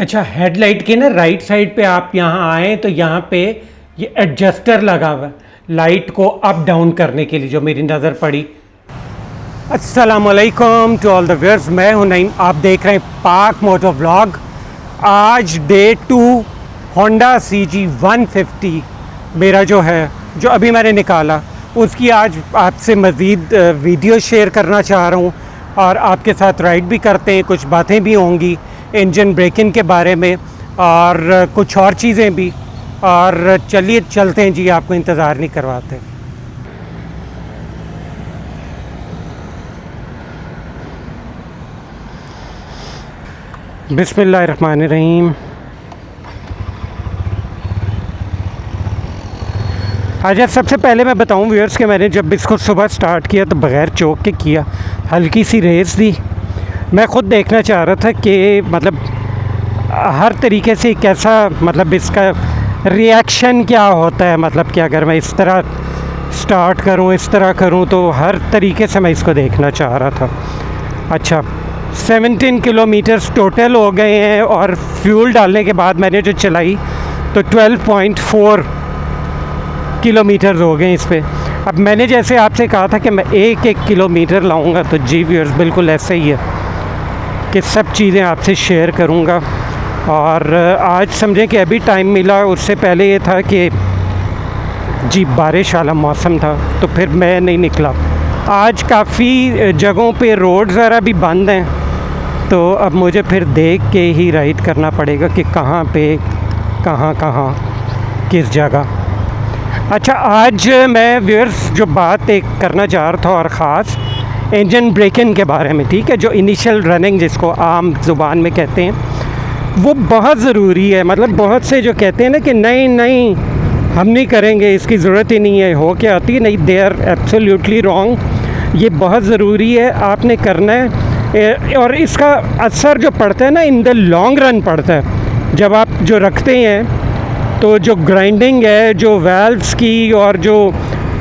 अच्छा, हेडलाइट के ना राइट साइड पे आप यहाँ आए तो यहाँ पे ये एडजस्टर लगा हुआ है लाइट को अप डाउन करने के लिए, जो मेरी नज़र पड़ी। अस्सलाम वालेकुम टू ऑल द व्यूअर्स, मैं हूं नईम, आप देख रहे हैं पाक मोटो व्लॉग। आज डे 2 होंडा CG 150 मेरा जो है, जो अभी मैंने निकाला, उसकी आज आपसे मज़ीद वीडियो शेयर करना चाह रहा हूँ और आपके साथ राइड भी करते हैं, कुछ बातें भी होंगी इंजन ब्रेकिंग के बारे में और कुछ और चीज़ें भी। और चलिए चलते हैं जी, आपको इंतज़ार नहीं करवाते। बिस्मिल्लाहिर्रहमानिर्रहीम। अच्छा, सबसे पहले मैं बताऊं व्यूअर्स कि मैंने जब इसको सुबह स्टार्ट किया तो बग़ैर चौक के किया, हल्की सी रेस दी। मैं ख़ुद देखना चाह रहा था कि मतलब हर तरीके से कैसा, मतलब इसका रिएक्शन क्या होता है, मतलब कि अगर मैं इस तरह स्टार्ट करूं, इस तरह करूं, तो हर तरीके से मैं इसको देखना चाह रहा था। अच्छा, 17 किलोमीटर्स टोटल हो गए हैं और फ्यूल डालने के बाद मैंने जो चलाई तो 12.4 किलोमीटर हो गए इस पे। अब मैंने जैसे आपसे कहा था कि मैं एक किलोमीटर लाऊंगा, तो जी व्यूअर्स बिल्कुल ऐसे ही है कि सब चीज़ें आपसे शेयर करूंगा। और आज समझें कि अभी टाइम मिला, उससे पहले ये था कि जी बारिश वाला मौसम था तो फिर मैं नहीं निकला। आज काफ़ी जगहों पे रोड ज़रा भी बंद हैं, तो अब मुझे फिर देख के ही राइड करना पड़ेगा कि कहाँ पे कहाँ किस जगह। अच्छा, आज मैं व्यूअर्स जो बात एक करना चाह रहा था और ख़ास इंजन ब्रेकिंग के बारे में, ठीक है, जो इनिशियल रनिंग जिसको आम ज़ुबान में कहते हैं, वो बहुत ज़रूरी है। मतलब बहुत से जो कहते हैं ना कि नहीं हम नहीं करेंगे, इसकी ज़रूरत ही नहीं है, हो के आती है, नहीं, दे आर एब्सोल्युटली रॉन्ग। ये बहुत ज़रूरी है, आपने करना है। और इसका असर जो पड़ता है ना, इन द लॉन्ग रन पड़ता है। जब आप जो रखते हैं तो जो ग्राइंडिंग है, जो वाल्व्स की और जो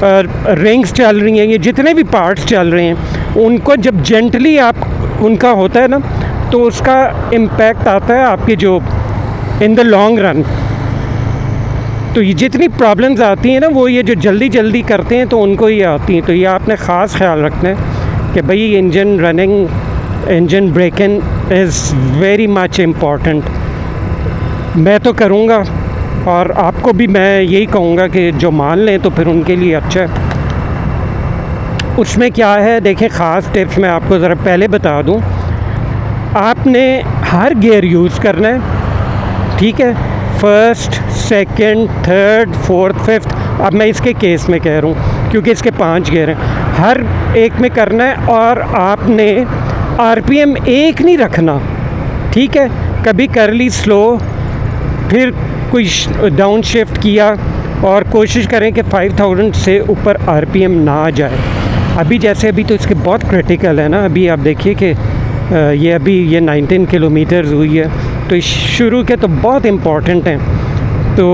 रिंग्स चल रही हैं, ये जितने भी पार्ट्स चल रहे हैं, उनको जब जेंटली आप उनका होता है ना, तो उसका इम्पैक्ट आता है आपकी जो इन द लॉन्ग रन। तो ये जितनी प्रॉब्लम्स आती हैं ना, वो ये जो जल्दी करते हैं तो उनको ही आती हैं। तो ये आपने ख़ास ख्याल रखना है कि भाई engine running, engine braking is very much important. मैं तो करूँगा और आपको भी मैं यही कहूँगा कि जो मान लें तो फिर उनके लिए अच्छा है। उसमें क्या है, देखें, ख़ास टिप्स मैं आपको ज़रा पहले बता दूँ। आपने हर गियर यूज़ करना है, ठीक है, first, second, third, fourth, fifth. अब मैं इसके केस में कह रहा हूँ क्योंकि इसके 5 गियर हैं, हर एक में करना है। और आपने RPM एक नहीं रखना, ठीक है। कभी कर ली स्लो, फिर कोई डाउन शिफ्ट किया, और कोशिश करें कि 5000 से ऊपर RPM ना आ जाए। अभी जैसे अभी तो इसके बहुत क्रिटिकल है ना, अभी आप देखिए कि ये 19 किलोमीटर्स हुई है, तो शुरू के तो बहुत इम्पॉर्टेंट हैं। तो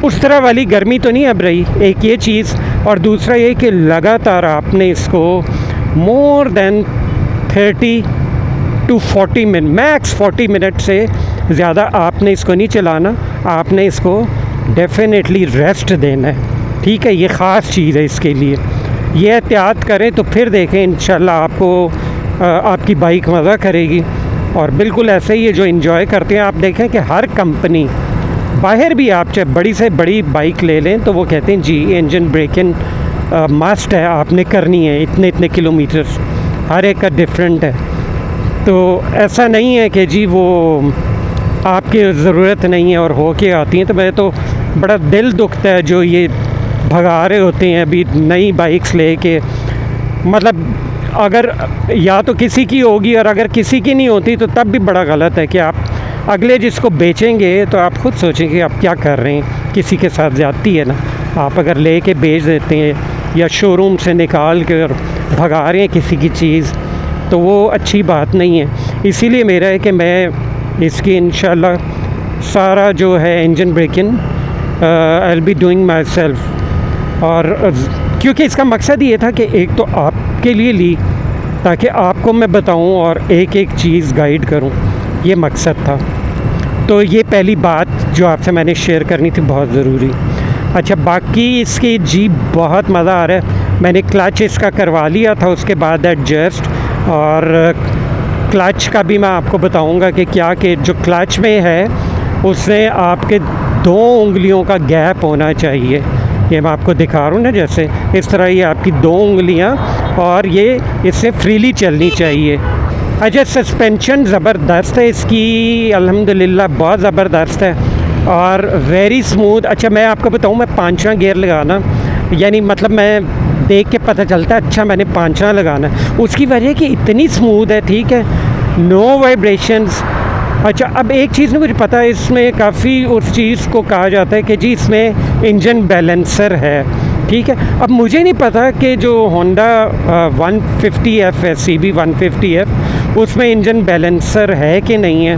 उस तरह वाली गर्मी तो नहीं अब रही, एक ये चीज़। और दूसरा ये कि लगातार आपने इसको more than 30 to 40 minute, max 40 minute से ज़्यादा आपने इसको नहीं चलाना। आपने इसको डेफिनेटली रेस्ट देना है, ठीक है। ये ख़ास चीज़ है इसके लिए, ये एहतियात करें तो फिर देखें इंशाल्लाह आपको आपकी बाइक मज़ा करेगी। और बिल्कुल ऐसे ही है जो एंजॉय करते हैं। आप देखें कि हर कंपनी बाहर भी, आप चाहे बड़ी से बड़ी बाइक ले लें तो वो कहते हैं जी इंजन ब्रेकिंग मस्ट है, आपने करनी है, इतने किलोमीटर्स, हर एक का डिफरेंट है। तो ऐसा नहीं है कि जी वो आपकी ज़रूरत नहीं है और हो के आती हैं। तो मैं तो बड़ा दिल दुखता है जो ये भगा रहे होते हैं अभी नई बाइक्स लेके। मतलब अगर या तो किसी की होगी, और अगर किसी की नहीं होती तो तब भी बड़ा गलत है कि आप अगले जिसको बेचेंगे तो आप ख़ुद सोचेंगे आप क्या कर रहे हैं, किसी के साथ ज़्यादती है ना। आप अगर ले के बेच देते हैं या शोरूम से निकाल कर भगा रहे हैं किसी की चीज़, तो वो अच्छी बात नहीं है। इसीलिए मेरा है कि मैं इसकी इंशाल्लाह सारा जो है engine braking I will be doing myself. और क्योंकि इसका मकसद ये था कि एक तो आपके लिए ली, ताकि आपको मैं बताऊं और एक चीज़ गाइड करूं, ये मकसद था। तो ये पहली बात जो आपसे मैंने शेयर करनी थी, बहुत ज़रूरी। अच्छा, बाकी इसकी जी बहुत मज़ा आ रहा है। मैंने क्लच इसका करवा लिया था, उसके बाद एडजस्ट, और क्लच का भी मैं आपको बताऊंगा कि क्या कि जो क्लच में है उसमें आपके 2 उंगलियों का गैप होना चाहिए। ये मैं आपको दिखा रहा हूँ ना, जैसे इस तरह ये आपकी 2 उंगलियाँ, और ये इससे फ्रीली चलनी चाहिए। अच्छा, सस्पेंशन ज़बरदस्त है इसकी, अल्हम्दुलिल्लाह बहुत ज़बरदस्त है और वेरी स्मूथ। अच्छा, मैं आपको बताऊँ, मैं 5वां गियर लगाना, यानी मतलब मैं देख के पता चलता है अच्छा मैंने 5वां लगाना है, उसकी वजह कि इतनी स्मूथ है, ठीक है, नो वाइब्रेशंस। अच्छा, अब एक चीज़ नहीं मुझे पता है, इसमें काफ़ी उस चीज़ को कहा जाता है कि जी इसमें इंजन बैलेंसर है, ठीक है। अब मुझे नहीं पता कि जो होंडा 150F है, CB 150F, उसमें इंजन बैलेंसर है कि नहीं है,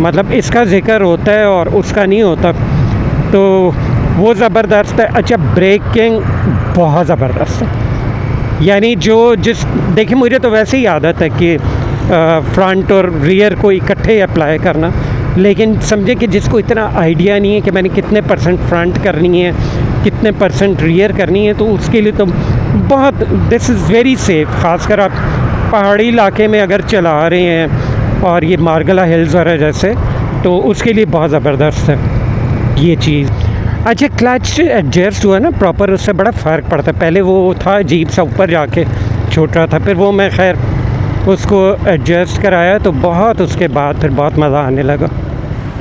मतलब इसका ज़िक्र होता है और उसका नहीं होता, तो वो ज़बरदस्त है। अच्छा, ब्रेकिंग बहुत ज़बरदस्त है, यानी देखिए मुझे तो वैसे ही आदत है कि फ्रंट और रियर को इकट्ठे अप्लाई करना, लेकिन समझे कि जिसको इतना आइडिया नहीं है कि मैंने कितने परसेंट फ्रंट करनी है, कितने परसेंट रियर करनी है, तो उसके लिए तो बहुत, दिस इज़ वेरी सेफ़। ख़ासकर आप पहाड़ी इलाके में अगर चला रहे हैं और ये मार्गला हिल्स और जैसे, तो उसके लिए बहुत ज़बरदस्त है ये चीज़। अच्छा, क्लच एडजस्ट हुआ ना प्रॉपर, उससे बड़ा फ़र्क पड़ता है। पहले वो था अजीब सा ऊपर जाके छोटा था, फिर वो मैं खैर उसको एडजस्ट कराया तो बहुत, उसके बाद फिर बहुत मज़ा आने लगा।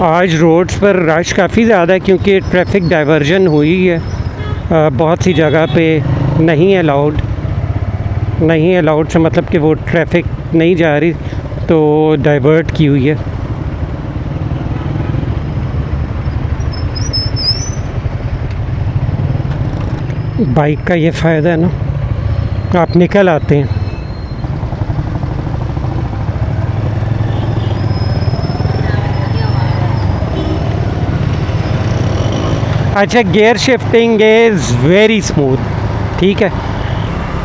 आज रोड्स पर रश काफ़ी ज़्यादा है क्योंकि ट्रैफिक डाइवर्जन हुई है, बहुत सी जगह पे नहीं अलाउड से मतलब कि वो ट्रैफिक नहीं जा रही, तो डाइवर्ट की हुई है। बाइक का ये फ़ायदा है ना, आप निकल आते हैं। अच्छा, gear shifting is very smooth, ठीक है।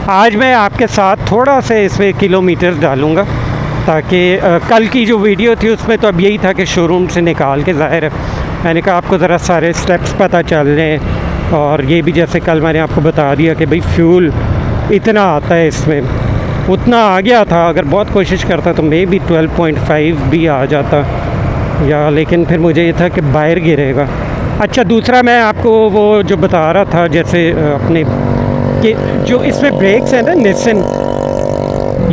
आज मैं आपके साथ थोड़ा सा इसमें किलोमीटर डालूँगा, ताकि कल की जो वीडियो थी उसमें तो अब यही था कि शोरूम से निकाल के, ज़ाहिर है मैंने कहा आपको ज़रा सारे स्टेप्स पता चल रहे हैं, और ये भी जैसे कल मैंने आपको बता दिया कि भाई फ्यूल इतना आता है इसमें, उतना आ गया था। अगर बहुत कोशिश करता तो मे बी 12.5 भी आ जाता, या लेकिन फिर मुझे ये था कि बाहर गिरेगा। अच्छा, दूसरा मैं आपको वो जो बता रहा था, जैसे अपने कि जो इसमें ब्रेक्स हैं ना, निसन,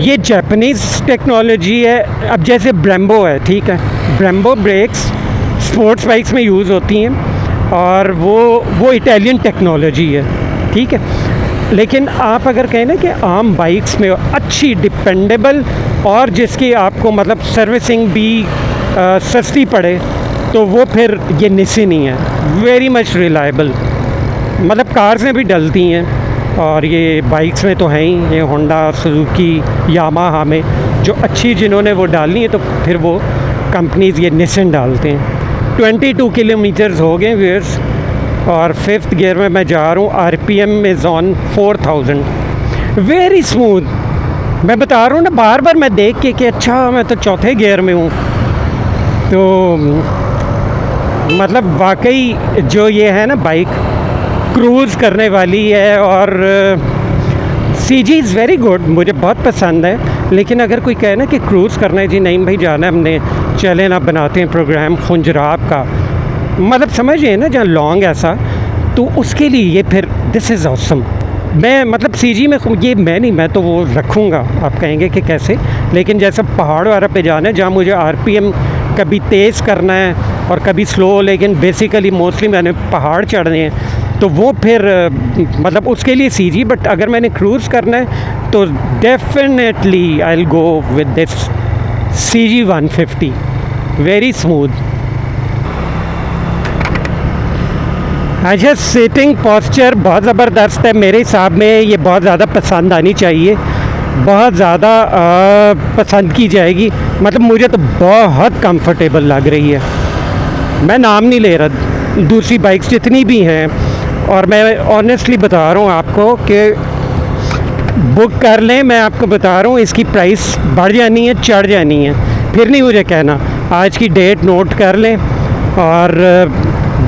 ये जापानीज़ टेक्नोलॉजी है। अब जैसे ब्रेम्बो है, ठीक है, ब्रेम्बो ब्रेक्स स्पोर्ट्स बाइक्स में यूज़ होती हैं और वो इटालियन टेक्नोलॉजी है, ठीक है। लेकिन आप अगर कहें ना कि आम बाइक्स में अच्छी डिपेंडेबल और जिसकी आपको मतलब सर्विसिंग भी सस्ती पड़े, तो वो फिर ये निसिन ही है, वेरी मच रिलायबल। मतलब कार्स में भी डलती हैं और ये बाइक्स में तो हैं ही, ये होंडा, सुजुकी, यामाहा में जो अच्छी जिन्होंने वो डालनी है, तो फिर वो कंपनीज़ ये निसिन डालते हैं। 22 किलोमीटर्स हो गए व्यूअर्स, और 5th गियर में मैं जा रहा हूँ। RPM is on 4000, very smooth. मैं बता रहा हूँ ना, बार बार मैं देख के कि अच्छा मैं तो 4थे गियर में हूँ, तो मतलब वाकई जो ये है ना बाइक, क्रूज़ करने वाली है, और CG इज़ वेरी गुड, मुझे बहुत पसंद है। लेकिन अगर कोई कहे ना कि क्रूज़ करना है, जी नहीं भाई जाना है हमने, चले ना बनाते हैं प्रोग्राम खुंजराब का, मतलब समझिए ना, जहाँ लॉन्ग ऐसा, तो उसके लिए ये फिर दिस इज़ ऑसम। मैं मतलब CG में ये मैं तो वो रखूँगा, आप कहेंगे कि कैसे, लेकिन जैसे पहाड़ वगैरह पे जाना है जहाँ मुझे RPM कभी तेज़ करना है और कभी स्लो, लेकिन बेसिकली मोस्टली मैंने पहाड़ चढ़ने हैं, तो वो फिर मतलब उसके लिए CG। बट अगर मैंने क्रूज़ करना है तो definitely I will go with this CG 150, very smooth. अच्छा, सीटिंग पोस्चर बहुत ज़बरदस्त है मेरे हिसाब में, ये बहुत ज़्यादा पसंद आनी चाहिए, बहुत ज़्यादा पसंद की जाएगी। मतलब मुझे तो बहुत कंफर्टेबल लग रही है, मैं नाम नहीं ले रहा, दूसरी बाइक्स जितनी भी हैं, और मैं ऑनेस्टली बता रहा हूँ आपको कि बुक कर लें, मैं आपको बता रहा हूँ इसकी प्राइस बढ़ जानी है, चढ़ जानी है, फिर नहीं मुझे कहना। आज की डेट नोट कर लें, और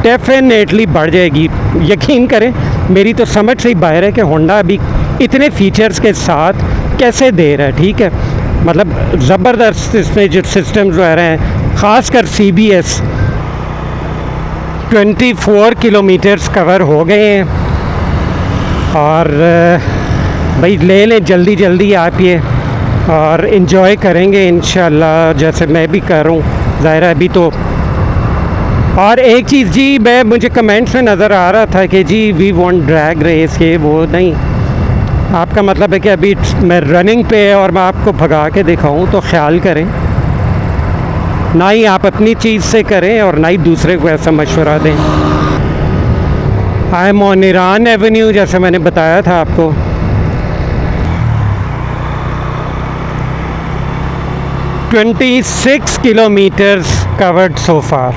डेफिनेटली बढ़ जाएगी। यकीन करें, मेरी तो समझ से ही बाहर है कि होंडा अभी इतने फीचर्स के साथ कैसे दे रहा है। ठीक है, मतलब ज़बरदस्त इसमें जो सिस्टम्स वगैरह हैं, ख़ासकर CBS 24 किलोमीटर्स कवर हो गए हैं। और भाई ले लें जल्दी जल्दी आप ये, और इन्जॉय करेंगे इंशाल्लाह, जैसे मैं भी कर रहा हूँ ज़ाहिर है अभी तो। और एक चीज़ जी, मुझे कमेंट्स में नज़र आ रहा था कि जी वी वांट ड्रैग रेस, ये वो नहीं। आपका मतलब है कि अभी मैं रनिंग पे है और मैं आपको भगा के दिखाऊं, तो ख्याल करें, ना ही आप अपनी चीज़ से करें और ना ही दूसरे को ऐसा मशवरा दें। I am on Iran Avenue, जैसे मैंने बताया था आपको। $26 किलोमीटर्स कवर्ड सो फार।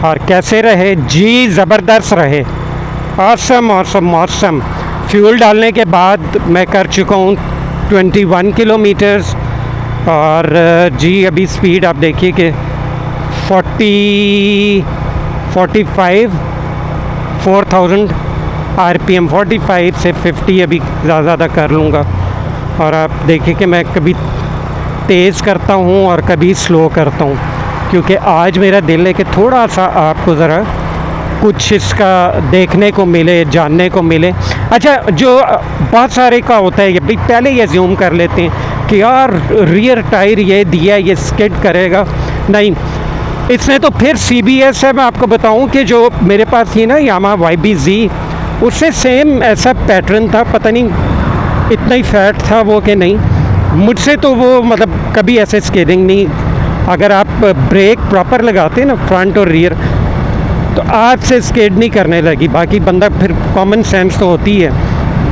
और कैसे रहे जी? ज़बरदस्त रहे, ऑसम ऑसम ऑसम। फ्यूल डालने के बाद मैं कर चुका हूँ 21 किलोमीटर्स। और जी अभी स्पीड आप देखिए कि 4000 RPM, 45 से 50 अभी ज़्यादा कर लूँगा। और आप देखिए कि मैं कभी तेज़ करता हूँ और कभी स्लो करता हूँ, क्योंकि आज मेरा दिल है कि थोड़ा सा आपको ज़रा कुछ इसका देखने को मिले, जानने को मिले। अच्छा, जो बहुत सारे का होता है, ये भाई पहले ये ज़ूम कर लेते हैं कि यार रियर टायर ये दिया, ये स्किड करेगा। नहीं, इसमें तो फिर CBS है। मैं आपको बताऊं कि जो मेरे पास थी ना यामा YBZ, उससे सेम ऐसा पैटर्न था। पता नहीं इतना ही फैट था वो कि नहीं, मुझसे तो वो मतलब कभी ऐसे स्किडिंग नहीं। अगर आप ब्रेक प्रॉपर लगाते हैं ना फ्रंट और रियर, तो आपसे स्केट नहीं करने लगी। बाकी बंदा फिर कॉमन सेंस तो होती है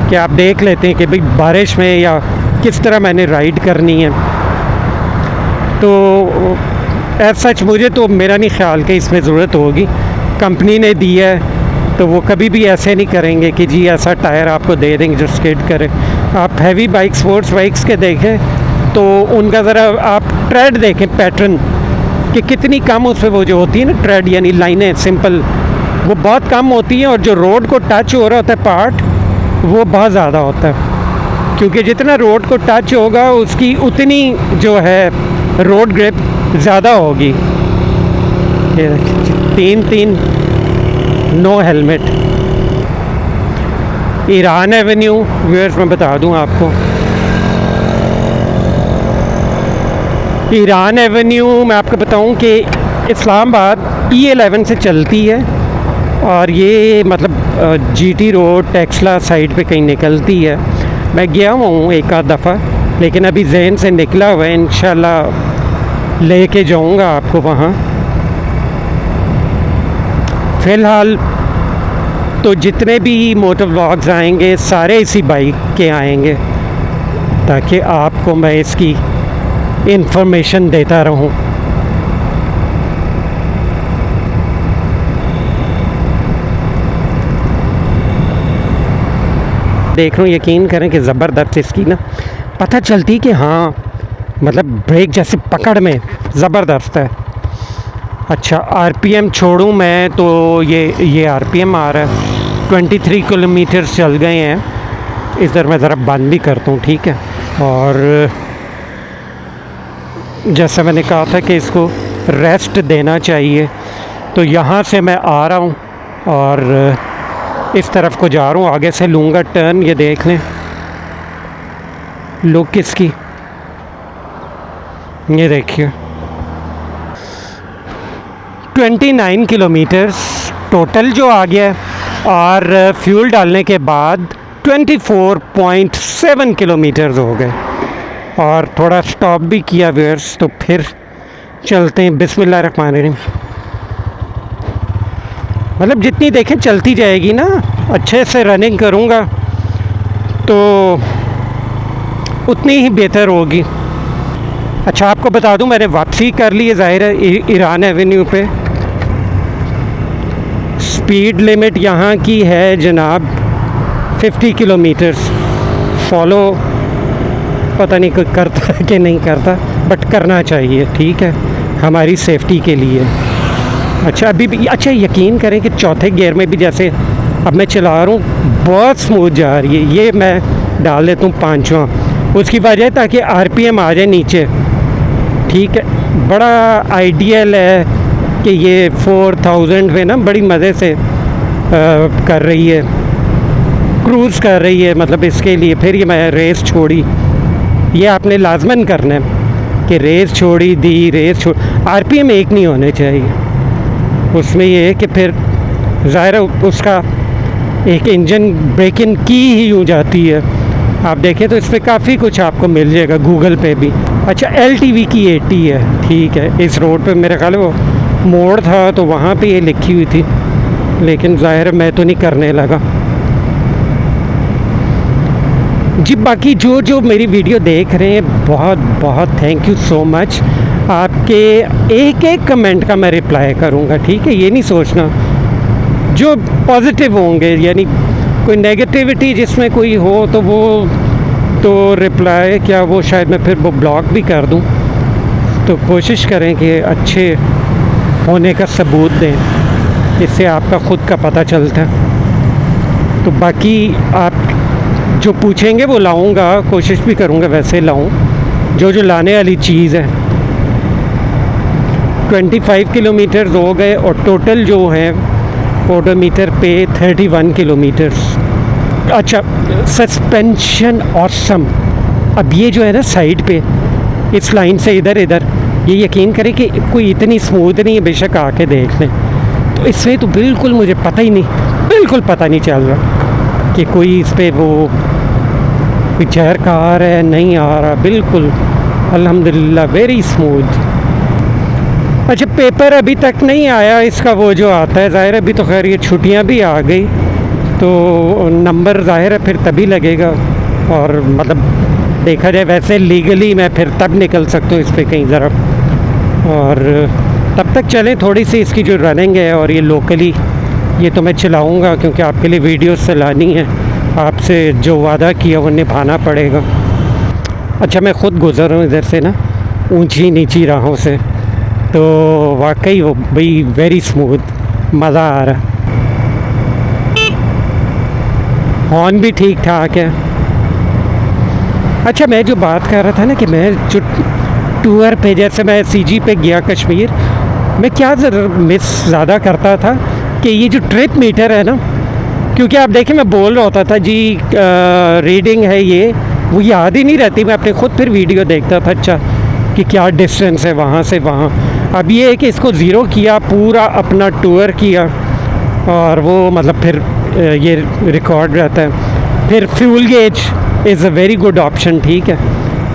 कि आप देख लेते हैं कि भाई बारिश में या किस तरह मैंने राइड करनी है। तो एज सच मुझे तो मेरा नहीं ख्याल कि इसमें ज़रूरत होगी। कंपनी ने दी है तो वो कभी भी ऐसे नहीं करेंगे कि जी ऐसा टायर आपको दे देंगे जो स्केट करे। आप हैवी बाइक, स्पोर्ट्स बाइक्स के देखें तो उनका ज़रा आप ट्रेड देखें, पैटर्न कि कितनी कम उस पर वो जो होती है ना ट्रेड, यानी लाइनें सिंपल, वो बहुत कम होती हैं। और जो रोड को टच हो रहा होता है पार्ट, वो बहुत ज़्यादा होता है, क्योंकि जितना रोड को टच होगा उसकी उतनी जो है रोड ग्रिप ज़्यादा होगी। तीन नो हेलमेट। ईरान एवेन्यू व्यूअर्स मैं बता दूं आपको, ईरान एवेन्यू मैं आपको बताऊं कि इस्लामाबाद E11 से चलती है और ये मतलब GT रोड टेक्सला साइड पे कहीं निकलती है। मैं गया हूँ एक आध दफ़ा, लेकिन अभी जहन से निकला हुआ है, इंशाल्लाह लेके जाऊँगा आपको वहाँ। फ़िलहाल तो जितने भी मोटर व्लॉग्स आएंगे सारे इसी बाइक के आएंगे, ताकि आपको मैं इसकी इंफॉर्मेशन देता रहूं। देख रहा हूँ, यकीन करें कि ज़बरदस्त इसकी ना पता चलती कि हाँ मतलब ब्रेक जैसे पकड़ में ज़बरदस्त है। अच्छा, RPM छोड़ूं मैं तो ये RPM आ रहा है 23 किलोमीटर चल गए हैं। इधर मैं ज़रा बंद भी करता हूँ, ठीक है। और जैसा मैंने कहा था कि इसको रेस्ट देना चाहिए, तो यहाँ से मैं आ रहा हूँ और इस तरफ को जा रहा हूँ। आगे से लूँगा टर्न, ये देख लें लुक इसकी, ये देखिए 29 किलोमीटर्स टोटल जो आ गया है, और फ्यूल डालने के बाद 24.7 किलोमीटर्स हो गए। और थोड़ा स्टॉप भी किया व्यूअर्स, तो फिर चलते हैं। बिस्मिल्लाहिर्रहमानिर्रहीम। मतलब जितनी देखें चलती जाएगी ना, अच्छे से रनिंग करूँगा तो उतनी ही बेहतर होगी। अच्छा, आपको बता दूं मैंने वापसी कर ली है ज़ाहिर है ईरान एवेन्यू पे। स्पीड लिमिट यहाँ की है जनाब 50 किलोमीटर्स। फॉलो पता नहीं कोई करता है कि नहीं करता, बट करना चाहिए, ठीक है, हमारी सेफ्टी के लिए। अच्छा अभी भी अच्छा, यकीन करें कि चौथे गियर में भी जैसे अब मैं चला रहा हूँ बहुत स्मूथ जा रही है। ये मैं डाल देता हूँ पाँचवा, उसकी वजह ताकि आरपीएम आ जाए नीचे। ठीक है, बड़ा आइडियल है कि ये 4000 पे ना बड़ी मज़े से कर रही है, क्रूज़ कर रही है। मतलब इसके लिए फिर ये मैं रेस छोड़ी, ये आपने लाजमन करना है कि रेस छोड़ी दी, रेस छोड़, आरपीएम एक नहीं होने चाहिए उसमें। ये है कि फिर ज़ाहिर उसका एक इंजन ब्रेक इन की ही यूँ जाती है। आप देखें तो इस पर काफ़ी कुछ आपको मिल जाएगा गूगल पे भी। अच्छा LTV की 80 है, ठीक है। इस रोड पे मेरे ख्याल वो मोड़ था तो वहाँ पे ये लिखी हुई थी, लेकिन ज़ाहिर मैं तो नहीं करने लगा जी। बाकी जो जो मेरी वीडियो देख रहे हैं बहुत बहुत थैंक यू सो मच। आपके एक एक कमेंट का मैं रिप्लाई करूँगा, ठीक है। ये नहीं सोचना जो पॉजिटिव होंगे, यानी कोई नेगेटिविटी जिसमें कोई हो तो वो तो रिप्लाई क्या, वो शायद मैं फिर वो ब्लॉक भी कर दूँ। तो कोशिश करें कि अच्छे होने का सबूत दें, इससे आपका ख़ुद का पता चलता है। तो बाकी आप जो पूछेंगे वो लाऊंगा, कोशिश भी करूँगा वैसे लाऊं जो जो लाने वाली चीज़ है। 25 किलोमीटर हो गए और टोटल जो है ओडोमीटर पे 31 किलोमीटर्स। अच्छा सस्पेंशन ऑसम। अब ये जो है ना साइड पे इस लाइन से इधर इधर, ये यकीन करें कि कोई इतनी स्मूथ नहीं है, बेशक आके देख लें। तो इससे तो बिल्कुल मुझे पता ही नहीं, बिल्कुल पता नहीं चल रहा कि कोई इस पर वो कोई चहर का आ रहा है, नहीं आ रहा। बिल्कुल अल्हम्दुलिल्लाह वेरी स्मूथ। अच्छा पेपर अभी तक नहीं आया इसका, वो जो आता है ज़ाहिर अभी तो खैर ये छुट्टियां भी आ गई तो नंबर ज़ाहिर है फिर तभी लगेगा। और मतलब देखा जाए वैसे लीगली मैं फिर तब निकल सकता हूँ इस पर कहीं ज़रा। और तब तक चलें, थोड़ी सी इसकी जो रनिंग है और ये लोकली ये तो मैं चलाऊँगा क्योंकि आपके लिए वीडियोस चलानी है। आपसे जो वादा किया वो निभाना पड़ेगा। अच्छा मैं ख़ुद गुज़र रहा हूँ इधर से ना ऊंची नीची राहों से, तो वाकई वो भाई वेरी स्मूथ, मज़ा आ रहा। हॉर्न भी ठीक ठाक है। अच्छा मैं जो बात कर रहा था ना कि मैं जो टूर पे, जैसे मैं CG पे गया कश्मीर, मैं क्या मिस ज़्यादा करता था कि ये जो ट्रिप मीटर है ना, क्योंकि आप देखें मैं बोल रहा होता था जी रीडिंग है ये, वो याद ही नहीं रहती। मैं अपने ख़ुद फिर वीडियो देखता था अच्छा कि क्या डिस्टेंस है वहाँ से वहाँ। अब ये है कि इसको ज़ीरो किया, पूरा अपना टूर किया और वो मतलब फिर ये रिकॉर्ड रहता है। फिर fuel gauge is a very good option, ठीक है।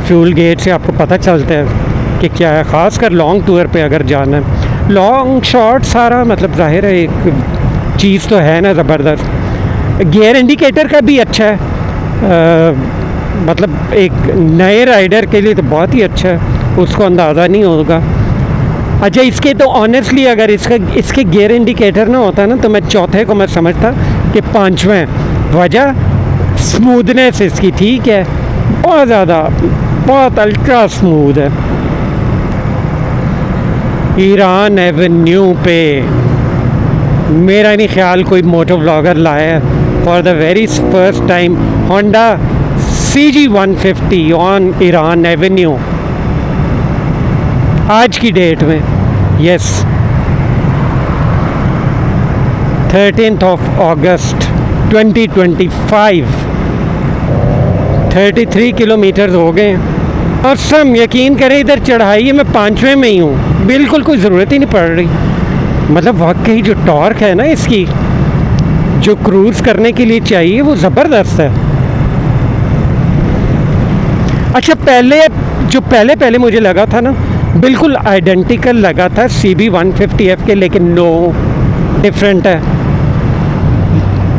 फ्यूल गेज से आपको पता चलता है कि क्या है, ख़ास कर लॉन्ग टूर पे अगर जाना है। लॉन्ग शॉर्ट सारा मतलब ज़ाहिर है एक चीज़ तो है ना ज़बरदस्त। गियर इंडिकेटर का भी अच्छा है, मतलब एक नए राइडर के लिए तो बहुत ही अच्छा है, उसको अंदाज़ा नहीं होगा। अच्छा इसके तो ऑनेस्टली अगर इसके गियर इंडिकेटर ना होता ना तो मैं चौथे को मैं समझता कि पाँचवें। वजह स्मूथनेस इसकी, ठीक है, बहुत ज़्यादा, बहुत अल्ट्रा स्मूथ है। ईरान एवेन्यू पे मेरा नहीं ख्याल कोई मोटो व्लॉगर लाया for the very first time Honda CG150 on Iran Avenue आज की डेट में। Yes 13th of August 2025। 33 kilometre हो गए और सम यकीन करें इधर चढ़ाई मैं 5वें में ही हूँ, बिल्कुल कोई ज़रूरत ही नहीं पड़ रही। मतलब वाकई जो टॉर्क है ना इसकी, जो क्रूज़ करने के लिए चाहिए वो ज़बरदस्त है। अच्छा पहले मुझे लगा था ना बिल्कुल आइडेंटिकल लगा था CB150F के, लेकिन नो डिफरेंट है।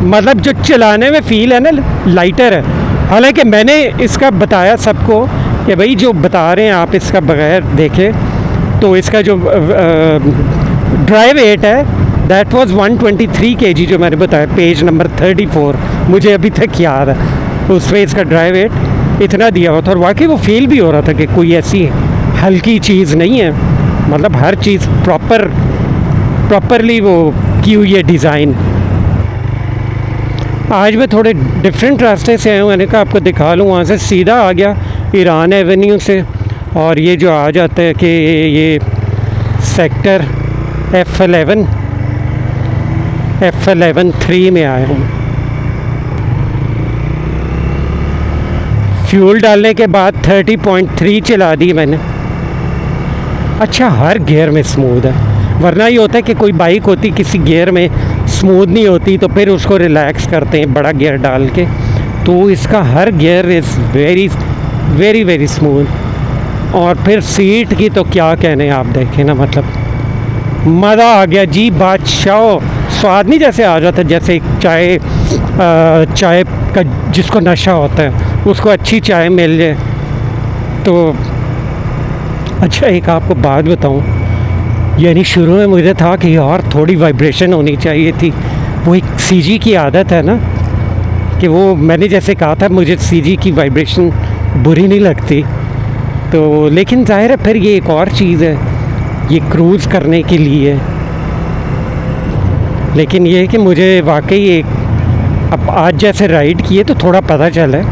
मतलब जो चलाने में फ़ील है ना लाइटर है। हालांकि मैंने इसका बताया सबको कि भाई जो बता रहे हैं आप इसका बगैर देखे तो इसका जो ड्राइव वेट है दैट वाज 123 kg जो मैंने बताया, पेज नंबर 34 मुझे अभी तक याद है। उस पर इसका ड्राइव वेट इतना दिया हुआ था और वाकई वो फील भी हो रहा था कि कोई ऐसी हल्की चीज़ नहीं है। मतलब हर चीज़ प्रॉपर प्रॉपरली वो की हुई है डिज़ाइन। आज मैं थोड़े डिफरेंट रास्ते से आया हूँ, मैंने कहा आपको दिखा लूँ। वहाँ से सीधा आ गया ईरान एवेन्यू से, और ये जो आ जाता है कि ये सेक्टर F11 3 में आया हूँ। फ्यूल डालने के बाद 30.3 चला दी मैंने। अच्छा, हर गियर में स्मूथ है, वरना ये होता है कि कोई बाइक होती किसी गियर में स्मूथ नहीं होती तो फिर उसको रिलैक्स करते हैं बड़ा गियर डाल के। तो इसका हर gear is very very very smooth. और फिर सीट की तो क्या कहने, आप देखें ना, मतलब मज़ा आ गया जी। बादशाह स्वाद नहीं जैसे आ जाता, जैसे एक चाय का जिसको नशा होता है उसको अच्छी चाय मिल जाए तो। अच्छा, एक आपको बात बताऊं, यानी शुरू में मुझे था कि यार थोड़ी वाइब्रेशन होनी चाहिए थी। वो एक सीजी की आदत है ना, कि वो मैंने जैसे कहा था मुझे सीजी की वाइब्रेशन बुरी नहीं लगती। तो लेकिन ज़ाहिर है फिर ये एक और चीज़ है, ये क्रूज़ करने के लिए। लेकिन ये है कि मुझे वाकई एक अब आज जैसे राइड किए तो थोड़ा पता चला है।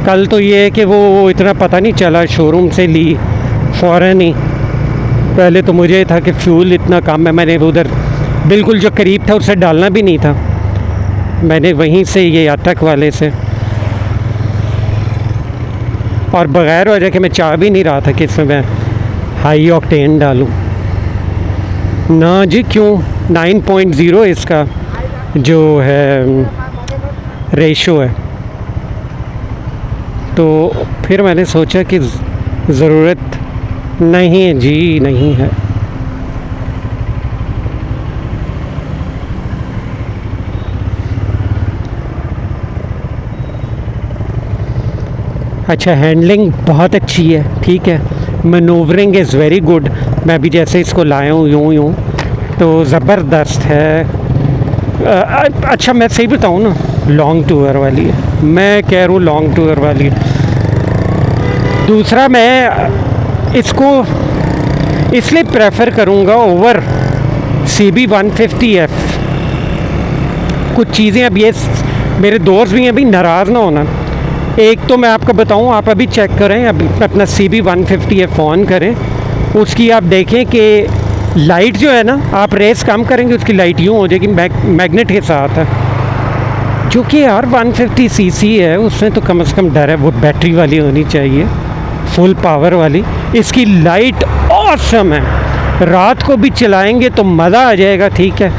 कल तो ये है कि वो इतना पता नहीं चला, शोरूम से ली फ़ौरन ही। पहले तो मुझे था कि फ्यूल इतना कम है, मैंने उधर बिल्कुल जो करीब था उससे डालना भी नहीं था, मैंने वहीं से ये अटक वाले से, और बग़ैर वजह के मैं चाह भी नहीं रहा था कि इसमें मैं हाई ऑक्टेन डालूं ना जी। क्यों, 9.0 इसका जो है रेशो है। तो फिर मैंने सोचा कि ज़रूरत नहीं है जी, नहीं है। अच्छा, हैंडलिंग बहुत अच्छी है, ठीक है। Manoeuvring is very good. मैं भी जैसे इसको लाया हूँ यूँ तो ज़बरदस्त है। अच्छा, मैं सही बताऊँ ना, लॉन्ग टूर वाली है, मैं कह रहा हूँ लॉन्ग टूर वाली। दूसरा, मैं इसको इसलिए प्रेफर करूँगा ओवर CB 150F। कुछ चीज़ें अब ये मेरे दोस्त भी हैं, अभी नाराज़ ना होना। एक तो मैं आपको बताऊं, आप अभी चेक करें, अभी अपना CB 150F ऑन करें, उसकी आप देखें कि लाइट जो है ना, आप रेस कम करेंगे उसकी लाइट यूँ हो जाएगी, मैग्नेट के साथ है। जो कि यार 150 cc है, उसमें तो कम से कम डर है, वो बैटरी वाली होनी चाहिए, फुल पावर वाली। इसकी लाइट ऑसम है, रात को भी चलाएंगे तो मज़ा आ जाएगा, ठीक है।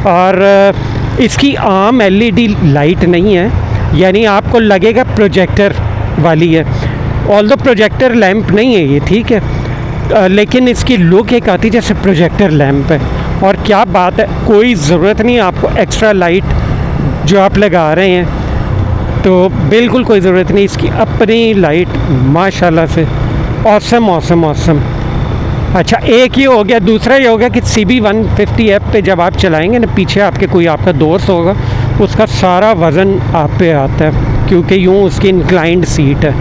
और इसकी आम LED लाइट नहीं है, यानी आपको लगेगा प्रोजेक्टर वाली है। ऑल्दो प्रोजेक्टर लैंप नहीं है ये, ठीक है, लेकिन इसकी लुक एक आती जैसे प्रोजेक्टर लैंप है। और क्या बात है, कोई ज़रूरत नहीं आपको एक्स्ट्रा लाइट जो आप लगा रहे हैं, तो बिल्कुल कोई ज़रूरत नहीं, इसकी अपनी लाइट माशाल्लाह से ऑसम ऑसम ऑसम। अच्छा, एक ये हो गया। दूसरा ये हो गया कि CB 150F पे जब आप चलाएंगे ना, पीछे आपके कोई आपका दोस्त होगा, उसका सारा वज़न आप पे आता है, क्योंकि यूँ उसकी इंक्लाइंड सीट है।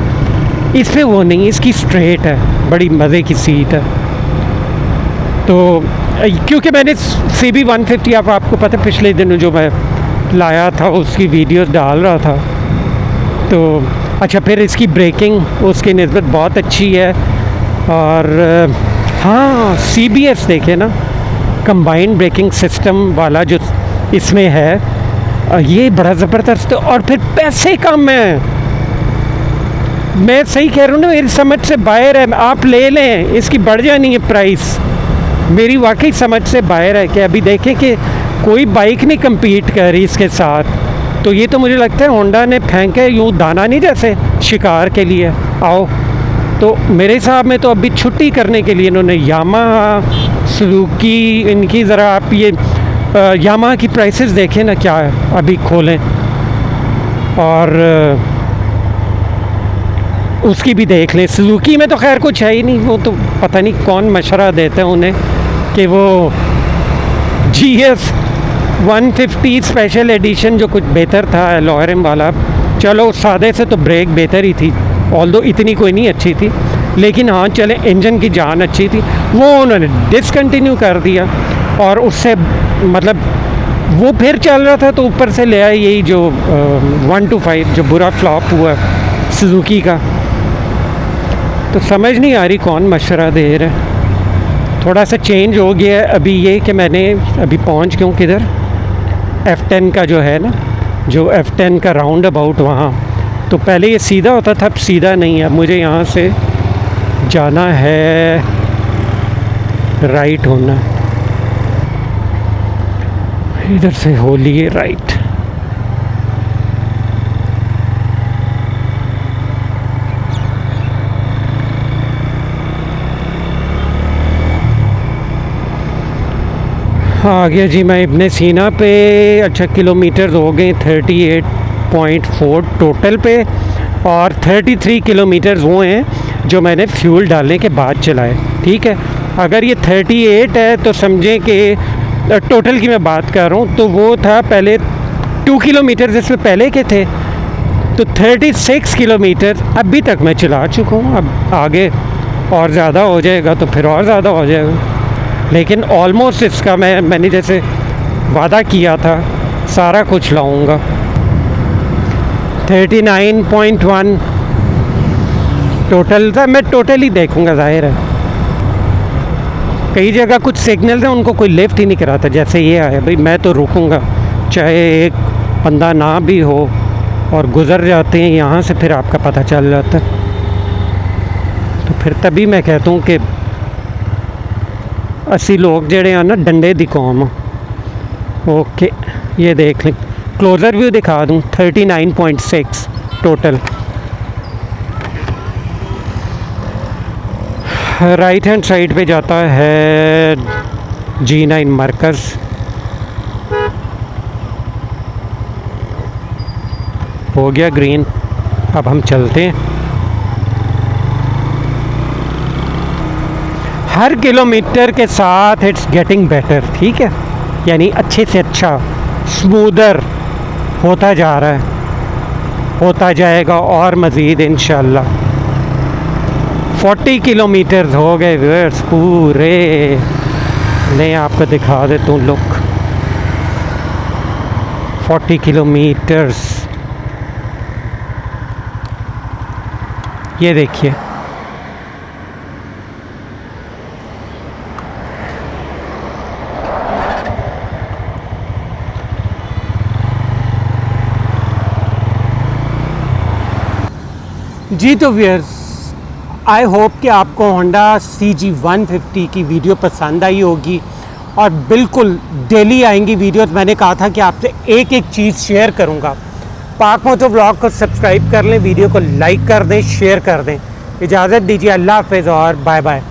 इस पे वो नहीं, इसकी स्ट्रेट है, बड़ी मज़े की सीट है। तो क्योंकि मैंने CB 150F, आपको पता है पिछले दिनों जो मैं लाया था उसकी वीडियोस डाल रहा था। तो अच्छा, फिर इसकी ब्रेकिंग उसकी निस्बत बहुत अच्छी है। और हाँ, CBS देखे ना, कंबाइंड ब्रेकिंग सिस्टम वाला जो इसमें है, ये बड़ा ज़बरदस्त है। और फिर पैसे कम हैं, मैं सही कह रहा हूँ ना, मेरी समझ से बाहर है। आप ले लें, इसकी बढ़ जानी है प्राइस, मेरी वाकई समझ से बाहर है। कि अभी देखें कि कोई बाइक नहीं कम्पीट कर रही इसके साथ। तो ये तो मुझे लगता है होंडा ने फेंके यूँ दाना नहीं, जैसे शिकार के लिए आओ। तो मेरे हिसाब में तो अभी छुट्टी करने के लिए इन्होंने यामाहा, सुजुकी, इनकी ज़रा आप ये यामाहा की प्राइसेस देखें ना क्या है, अभी खोलें और उसकी भी देख लें। सुजुकी में तो खैर कुछ है ही नहीं, वो तो पता नहीं कौन मशवरा देते हैं उन्हें कि वो GS 150 स्पेशल एडिशन जो कुछ बेहतर था एलॉयरम वाला। चलो, सादे से तो ब्रेक बेहतर ही थी, ऑल्दो इतनी कोई नहीं अच्छी थी, लेकिन हाँ चले, इंजन की जान अच्छी थी। वो उन्होंने डिसकंटिन्यू कर दिया। और उससे मतलब वो फिर चल रहा था तो ऊपर से ले आए यही जो 125 जो बुरा फ्लॉप हुआ सुजुकी का। तो समझ नहीं आ रही कौन मशवरा दे रहा है। थोड़ा सा चेंज हो गया है अभी ये कि मैंने अभी पहुंच गया हूँ किधर, F10 का जो है ना, जो F10 का राउंड अबाउट वहाँ। तो पहले ये सीधा होता था, अब सीधा नहीं है। मुझे यहाँ से जाना है, राइट होना, इधर से हो लिए राइट। आ गया जी मैं इब्ने सीना पे। अच्छा किलोमीटर हो गए 38.4 टोटल पे, और 33 किलोमीटर वो हैं जो मैंने फ्यूल डालने के बाद चलाए। ठीक है, अगर ये 38 है तो समझें कि टोटल की मैं बात कर रहा हूँ, तो वो था पहले 2 किलोमीटर जिसमें पहले के थे, तो 36 किलोमीटर अभी तक मैं चला चुका हूँ। अब आगे और ज़्यादा हो जाएगा तो फिर और ज़्यादा हो जाएगा, लेकिन ऑलमोस्ट इसका मैंने जैसे वादा किया था सारा कुछ लाऊंगा। 39.1 टोटल था, मैं टोटल ही देखूंगा, जाहिर है। कई जगह कुछ सिग्नल थे उनको कोई लिफ्ट ही नहीं कराता, जैसे ये आया भाई मैं तो रुकूंगा चाहे एक बंदा ना भी हो, और गुज़र जाते हैं यहाँ से, फिर आपका पता चल जाता है। तो फिर तभी मैं कहता हूँ कि असी लोग जड़े हैं ना डंडे दी कौम। ओके, ये देख लें, क्लोज़र व्यू दिखा दूँ। 39.6 टोटल। राइट हैंड साइड पे जाता है G9 मरकज़। हो गया ग्रीन, अब हम चलते हैं। हर किलोमीटर के साथ इट्स गेटिंग बेटर, ठीक है, यानी अच्छे से अच्छा स्मूदर होता जा रहा है, होता जाएगा और मज़ीद इंशाल्लाह। 40 किलोमीटर हो गए व्यूअर्स पूरे। मैं आपको दिखा देता हूँ लुक। 40 किलोमीटर्स, ये देखिए। जी तो व्यूअर्स, आई होप कि आपको होंडा CG 150 की वीडियो पसंद आई होगी, और बिल्कुल डेली आएंगी वीडियोस। मैंने कहा था कि आपसे एक एक चीज़ शेयर करूंगा। पाक मोटो ब्लॉग को सब्सक्राइब कर लें, वीडियो को लाइक कर दें, शेयर कर दें। इजाज़त दीजिए, अल्लाह हाफ़िज़ और बाय बाय।